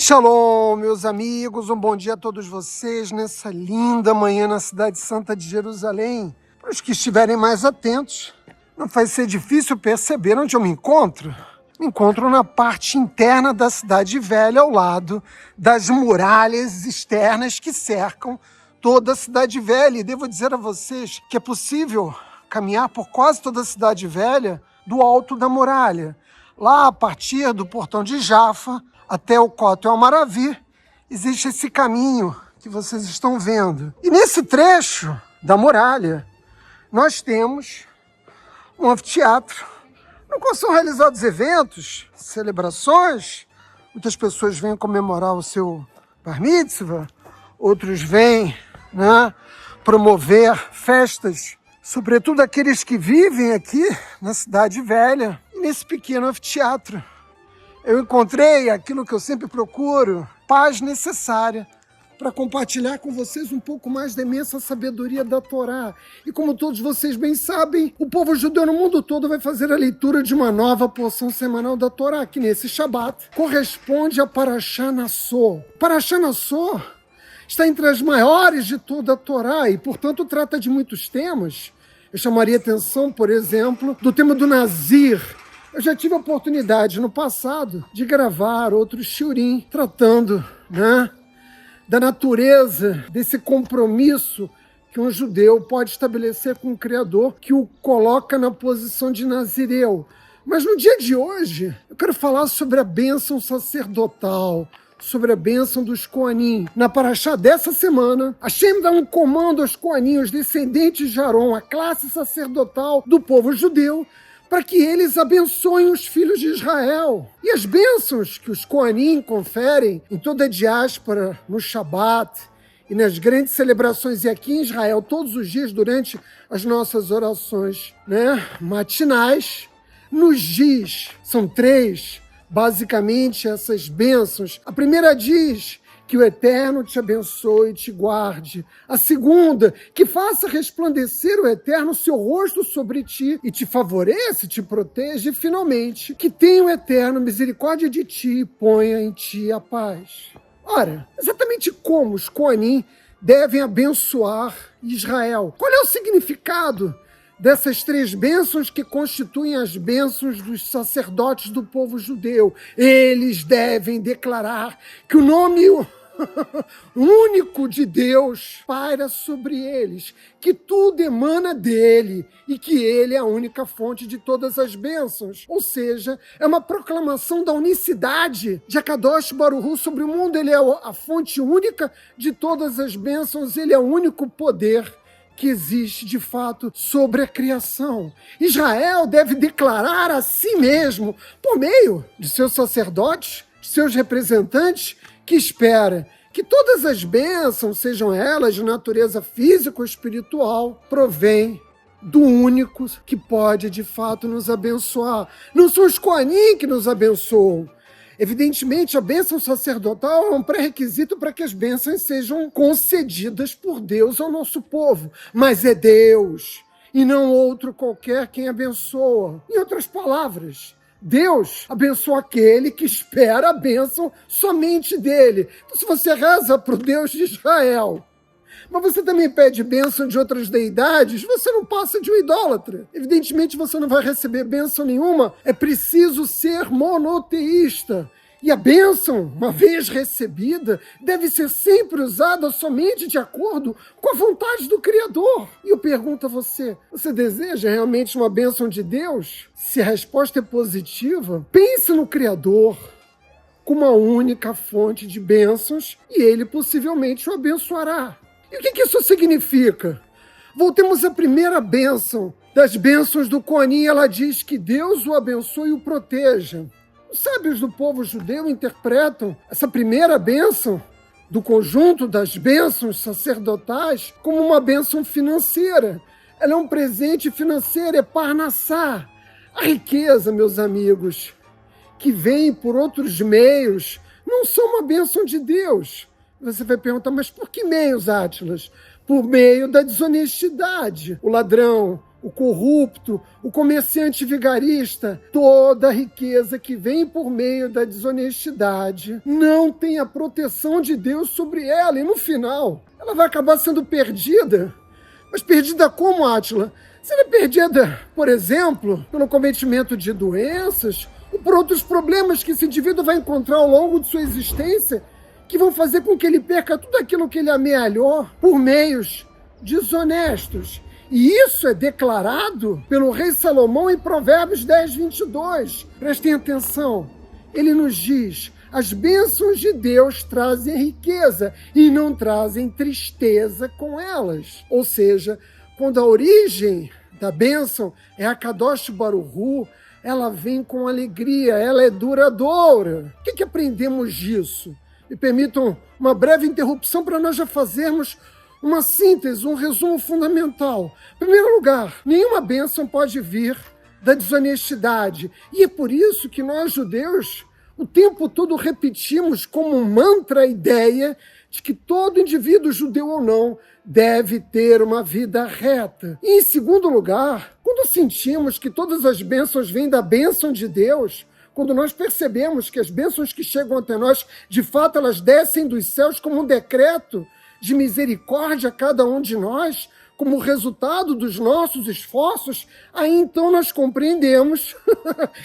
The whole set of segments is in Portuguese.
Shalom, meus amigos, um bom dia a todos vocês nessa linda manhã na cidade santa de Jerusalém. Para os que estiverem mais atentos, não vai ser difícil perceber onde eu me encontro. Me encontro na parte interna da cidade velha, ao lado das muralhas externas que cercam toda a cidade velha. E devo dizer a vocês que é possível caminhar por quase toda a cidade velha do alto da muralha. Lá, a partir do portão de Jafa até o Kotel Maravi, existe esse caminho que vocês estão vendo. E nesse trecho da muralha, nós temos um anfiteatro, no qual são realizados eventos, celebrações. Muitas pessoas vêm comemorar o seu Bar Mitzvah, outros vêm promover festas, sobretudo aqueles que vivem aqui na cidade velha, e nesse pequeno anfiteatro. Eu encontrei aquilo que eu sempre procuro, paz necessária para compartilhar com vocês um pouco mais da imensa sabedoria da Torá. E como todos vocês bem sabem, o povo judeu no mundo todo vai fazer a leitura de uma nova porção semanal da Torá, que nesse Shabat corresponde a Parashá Nassó. Parashá Nassó está entre as maiores de toda a Torá e, portanto, trata de muitos temas. Eu chamaria atenção, por exemplo, do tema do Nazir. Eu já tive a oportunidade no passado de gravar outro shiurim tratando da natureza desse compromisso que um judeu pode estabelecer com o Criador, que o coloca na posição de nazireu. Mas no dia de hoje, eu quero falar sobre a bênção sacerdotal, sobre a bênção dos Koanim. Na Parashá dessa semana, Hashem dá um comando aos Koanim, os descendentes de Aron, a classe sacerdotal do povo judeu, para que eles abençoem os filhos de Israel. E as bênçãos que os Koanim conferem em toda a diáspora, no Shabat e nas grandes celebrações, e aqui em Israel, todos os dias, durante as nossas orações matinais, nos diz, são três, basicamente, essas bênçãos. A primeira diz que o Eterno te abençoe e te guarde. A segunda, que faça resplandecer o Eterno seu rosto sobre ti e te favoreça e te proteja. E finalmente, que tenha o Eterno misericórdia de ti e ponha em ti a paz. Ora, exatamente como os Koanim devem abençoar Israel? Qual é o significado dessas três bênçãos que constituem as bênçãos dos sacerdotes do povo judeu? Eles devem declarar que o nome único de Deus paira sobre eles, que tudo emana dele e que ele é a única fonte de todas as bênçãos. Ou seja, é uma proclamação da unicidade de Akadosh Baruch Hu sobre o mundo. Ele é a fonte única de todas as bênçãos, ele é o único poder que existe de fato sobre a criação. Israel deve declarar a si mesmo, por meio de seus sacerdotes, de seus representantes, que espera que todas as bênçãos, sejam elas de natureza física ou espiritual, provém do único que pode de fato nos abençoar. Não são os Koanim que nos abençoam. Evidentemente, a bênção sacerdotal é um pré-requisito para que as bênçãos sejam concedidas por Deus ao nosso povo. Mas é Deus, e não outro qualquer, quem abençoa. Em outras palavras, Deus abençoa aquele que espera a bênção somente dele. Então, se você reza para o Deus de Israel, mas você também pede bênção de outras deidades, você não passa de um idólatra. Evidentemente, você não vai receber bênção nenhuma. É preciso ser monoteísta. E a bênção, uma vez recebida, deve ser sempre usada somente de acordo com a vontade do Criador. E eu pergunto a você, você deseja realmente uma bênção de Deus? Se a resposta é positiva, pense no Criador como a única fonte de bênçãos e ele possivelmente o abençoará. E o que isso significa? Voltemos à primeira bênção das bênçãos do Koanim. Ela diz que Deus o abençoe e o proteja. Os sábios do povo judeu interpretam essa primeira bênção do conjunto das bênçãos sacerdotais como uma bênção financeira. Ela é um presente financeiro, é parnassá. A riqueza, meus amigos, que vem por outros meios, não são uma bênção de Deus. Você vai perguntar, mas por que meios, Átilas? Por meio da desonestidade. O ladrão, o corrupto, o comerciante vigarista, toda a riqueza que vem por meio da desonestidade não tem a proteção de Deus sobre ela, e no final ela vai acabar sendo perdida. Mas perdida como, Átila? Será perdida, por exemplo, pelo cometimento de doenças ou por outros problemas que esse indivíduo vai encontrar ao longo de sua existência, que vão fazer com que ele perca tudo aquilo que ele amealhou por meios desonestos. E isso é declarado pelo rei Salomão em Provérbios 10, 22. Prestem atenção. Ele nos diz: as bênçãos de Deus trazem riqueza e não trazem tristeza com elas. Ou seja, quando a origem da bênção é a Kadosh Baruch Hu, ela vem com alegria, ela é duradoura. O que aprendemos disso? Me permitam uma breve interrupção para nós já fazermos uma síntese, um resumo fundamental. Em primeiro lugar, nenhuma bênção pode vir da desonestidade. E é por isso que nós, judeus, o tempo todo repetimos como um mantra a ideia de que todo indivíduo, judeu ou não, deve ter uma vida reta. E em segundo lugar, quando sentimos que todas as bênçãos vêm da bênção de Deus, quando nós percebemos que as bênçãos que chegam até nós, de fato, elas descem dos céus como um decreto de misericórdia a cada um de nós, como resultado dos nossos esforços, aí então nós compreendemos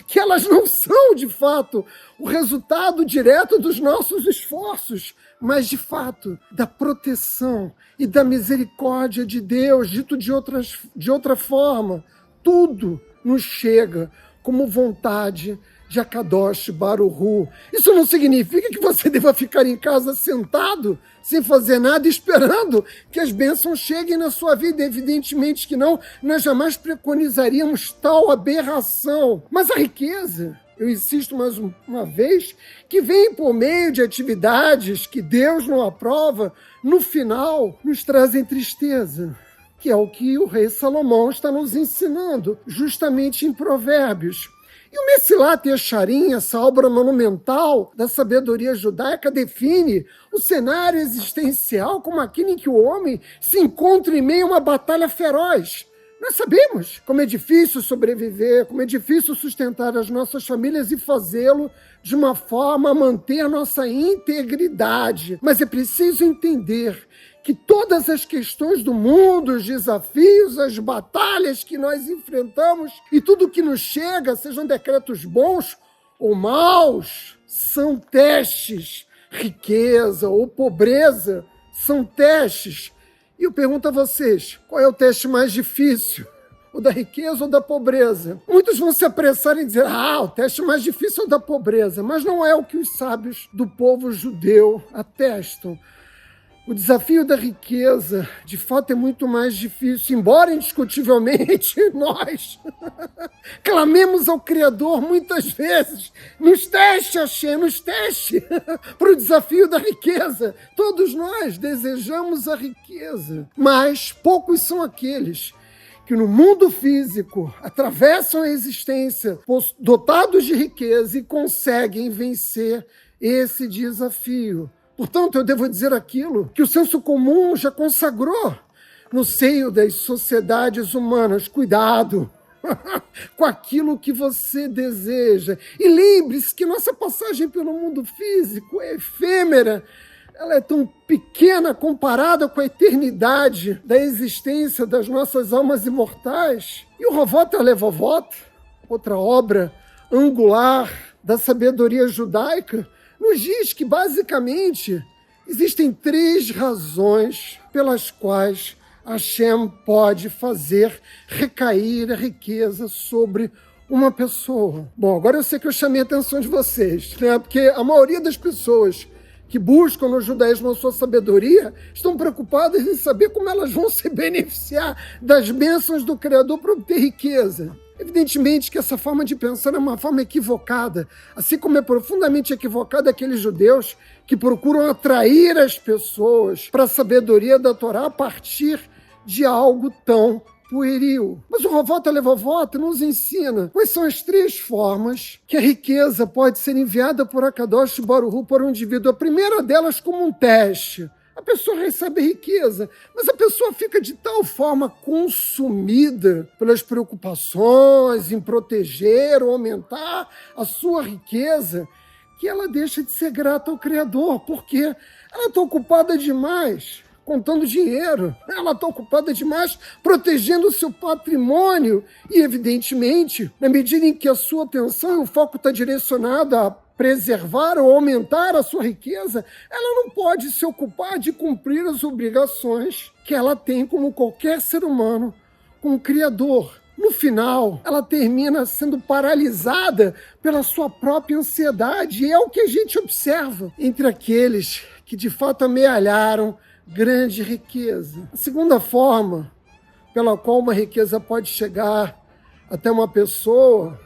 que elas não são, de fato, o resultado direto dos nossos esforços, mas, de fato, da proteção e da misericórdia de Deus. Dito de outra forma, tudo nos chega como vontade de Akadosh Baruch Hu. Isso não significa que você deva ficar em casa sentado, sem fazer nada, esperando que as bênçãos cheguem na sua vida. Evidentemente que não, nós jamais preconizaríamos tal aberração. Mas a riqueza, eu insisto mais uma vez, que vem por meio de atividades que Deus não aprova, no final nos trazem tristeza, que é o que o rei Salomão está nos ensinando, justamente em Provérbios. E o Mesilat Yesharim, essa obra monumental da sabedoria judaica, define o cenário existencial como aquele em que o homem se encontra em meio a uma batalha feroz. Nós sabemos como é difícil sobreviver, como é difícil sustentar as nossas famílias e fazê-lo de uma forma a manter a nossa integridade. Mas é preciso entender que todas as questões do mundo, os desafios, as batalhas que nós enfrentamos e tudo que nos chega, sejam decretos bons ou maus, são testes. Riqueza ou pobreza são testes. E eu pergunto a vocês, qual é o teste mais difícil? O da riqueza ou da pobreza? Muitos vão se apressar em dizer, o teste mais difícil é o da pobreza, mas não é o que os sábios do povo judeu atestam. O desafio da riqueza, de fato, é muito mais difícil, embora indiscutivelmente nós clamemos ao Criador muitas vezes, nos teste, Hashem, nos teste para o desafio da riqueza. Todos nós desejamos a riqueza, mas poucos são aqueles que no mundo físico atravessam a existência dotados de riqueza e conseguem vencer esse desafio. Portanto, eu devo dizer aquilo que o senso comum já consagrou no seio das sociedades humanas. Cuidado com aquilo que você deseja. E lembre-se que nossa passagem pelo mundo físico é efêmera. Ela é tão pequena comparada com a eternidade da existência das nossas almas imortais. E o Rovot Levovot, outra obra angular da sabedoria judaica, nos diz que, basicamente, existem 3 razões pelas quais Hashem pode fazer recair a riqueza sobre uma pessoa. Bom, agora eu sei que eu chamei a atenção de vocês, né? Porque a maioria das pessoas que buscam no judaísmo a sua sabedoria estão preocupadas em saber como elas vão se beneficiar das bênçãos do Criador para obter riqueza. Evidentemente que essa forma de pensar é uma forma equivocada, assim como é profundamente equivocada aqueles judeus que procuram atrair as pessoas para a sabedoria da Torá a partir de algo tão pueril. Mas o Rovot Levovot nos ensina quais são as 3 formas que a riqueza pode ser enviada por Akadosh Baruch Hu para o indivíduo. A primeira delas como um teste. A pessoa recebe riqueza, mas a pessoa fica de tal forma consumida pelas preocupações em proteger ou aumentar a sua riqueza, que ela deixa de ser grata ao Criador, porque ela está ocupada demais contando dinheiro, ela está ocupada demais protegendo o seu patrimônio e, evidentemente, na medida em que a sua atenção e o foco está direcionado a preservar ou aumentar a sua riqueza, ela não pode se ocupar de cumprir as obrigações que ela tem como qualquer ser humano com o Criador. No final, ela termina sendo paralisada pela sua própria ansiedade, e é o que a gente observa entre aqueles que de fato amealharam grande riqueza. A segunda forma pela qual uma riqueza pode chegar até uma pessoa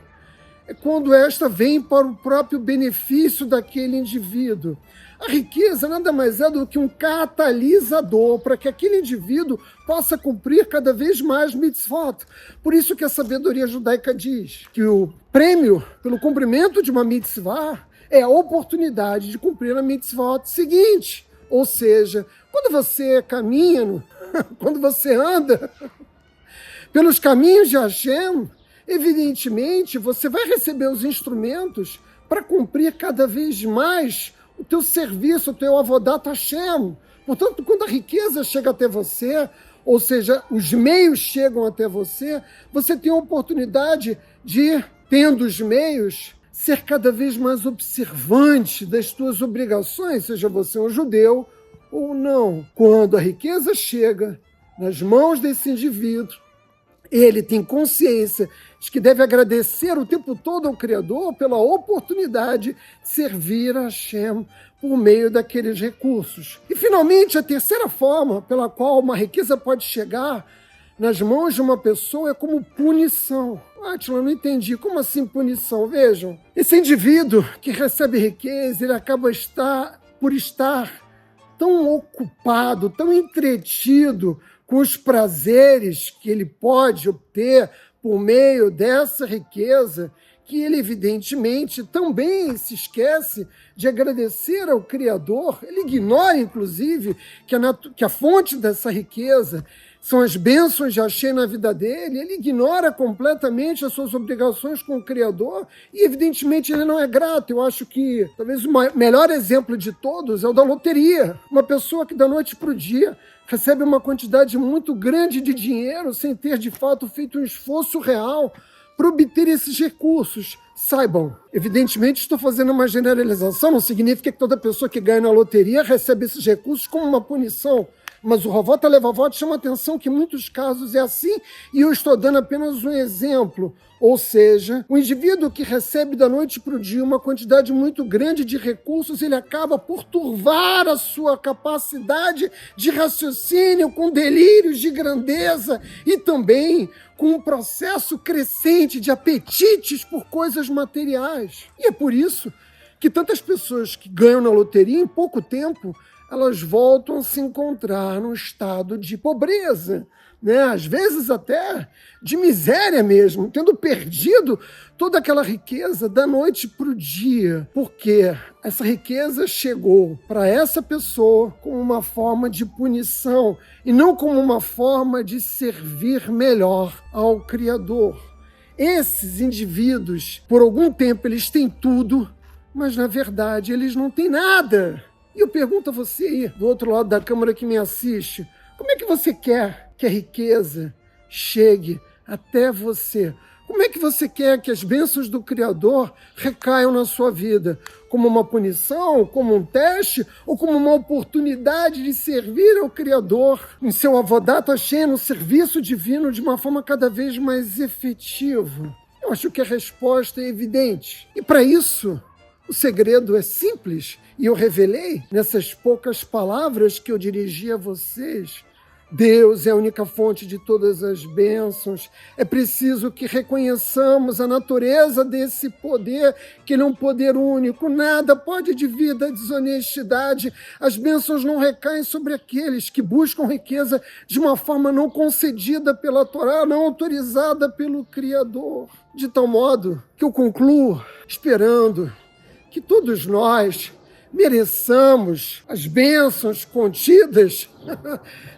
é quando esta vem para o próprio benefício daquele indivíduo. A riqueza nada mais é do que um catalisador para que aquele indivíduo possa cumprir cada vez mais mitzvot. Por isso que a sabedoria judaica diz que o prêmio pelo cumprimento de uma mitzvah é a oportunidade de cumprir a mitzvot seguinte. Ou seja, quando você caminha, quando você anda pelos caminhos de Hashem, evidentemente, você vai receber os instrumentos para cumprir cada vez mais o teu serviço, o teu avodat Hashem. Portanto, quando a riqueza chega até você, ou seja, os meios chegam até você, você tem a oportunidade de, tendo os meios, ser cada vez mais observante das suas obrigações, seja você um judeu ou não. Quando a riqueza chega nas mãos desse indivíduo, ele tem consciência de que deve agradecer o tempo todo ao Criador pela oportunidade de servir a Hashem por meio daqueles recursos. E, finalmente, a terceira forma pela qual uma riqueza pode chegar nas mãos de uma pessoa é como punição. Átila, não entendi. Como assim punição? Vejam, esse indivíduo que recebe riqueza, ele acaba por estar tão ocupado, tão entretido com os prazeres que ele pode obter por meio dessa riqueza, que ele, evidentemente, também se esquece de agradecer ao Criador. Ele ignora, inclusive, que a fonte dessa riqueza são as bênçãos de Hashem na vida dele. Ele ignora completamente as suas obrigações com o Criador e, evidentemente, ele não é grato. Eu acho que talvez o melhor exemplo de todos é o da loteria. Uma pessoa que da noite para o dia recebe uma quantidade muito grande de dinheiro sem ter, de fato, feito um esforço real para obter esses recursos. Saibam, evidentemente estou fazendo uma generalização, não significa que toda pessoa que ganha na loteria recebe esses recursos como uma punição. Mas o Ravota Levavot chama a atenção que em muitos casos é assim, e eu estou dando apenas um exemplo. Ou seja, o indivíduo que recebe da noite para o dia uma quantidade muito grande de recursos, ele acaba por turvar a sua capacidade de raciocínio com delírios de grandeza e também com um processo crescente de apetites por coisas materiais. E é por isso que tantas pessoas que ganham na loteria em pouco tempo, elas voltam a se encontrar num estado de pobreza, né? Às vezes até de miséria mesmo, tendo perdido toda aquela riqueza da noite para o dia, porque essa riqueza chegou para essa pessoa como uma forma de punição e não como uma forma de servir melhor ao Criador. Esses indivíduos, por algum tempo, eles têm tudo, mas na verdade eles não têm nada. E eu pergunto a você aí, do outro lado da câmera que me assiste, como é que você quer que a riqueza chegue até você? Como é que você quer que as bênçãos do Criador recaiam na sua vida? Como uma punição, como um teste, ou como uma oportunidade de servir ao Criador em seu avodat Hashem, no serviço divino, de uma forma cada vez mais efetiva? Eu acho que a resposta é evidente. E para isso, o segredo é simples, e eu revelei nessas poucas palavras que eu dirigi a vocês. Deus é a única fonte de todas as bênçãos. É preciso que reconheçamos a natureza desse poder, que ele é um poder único. Nada pode dividir da desonestidade. As bênçãos não recaem sobre aqueles que buscam riqueza de uma forma não concedida pela Torá, não autorizada pelo Criador. De tal modo que eu concluo esperando que todos nós, mereçamos as bênçãos contidas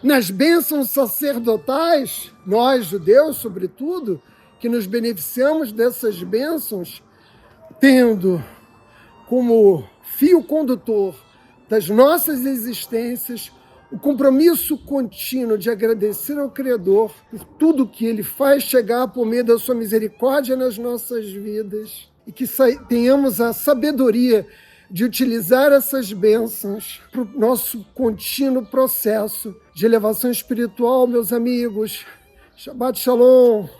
nas bênçãos sacerdotais, nós judeus, sobretudo, que nos beneficiamos dessas bênçãos, tendo como fio condutor das nossas existências o compromisso contínuo de agradecer ao Criador por tudo que Ele faz chegar por meio da sua misericórdia nas nossas vidas e que tenhamos a sabedoria de utilizar essas bênçãos para o nosso contínuo processo de elevação espiritual, meus amigos. Shabbat Shalom.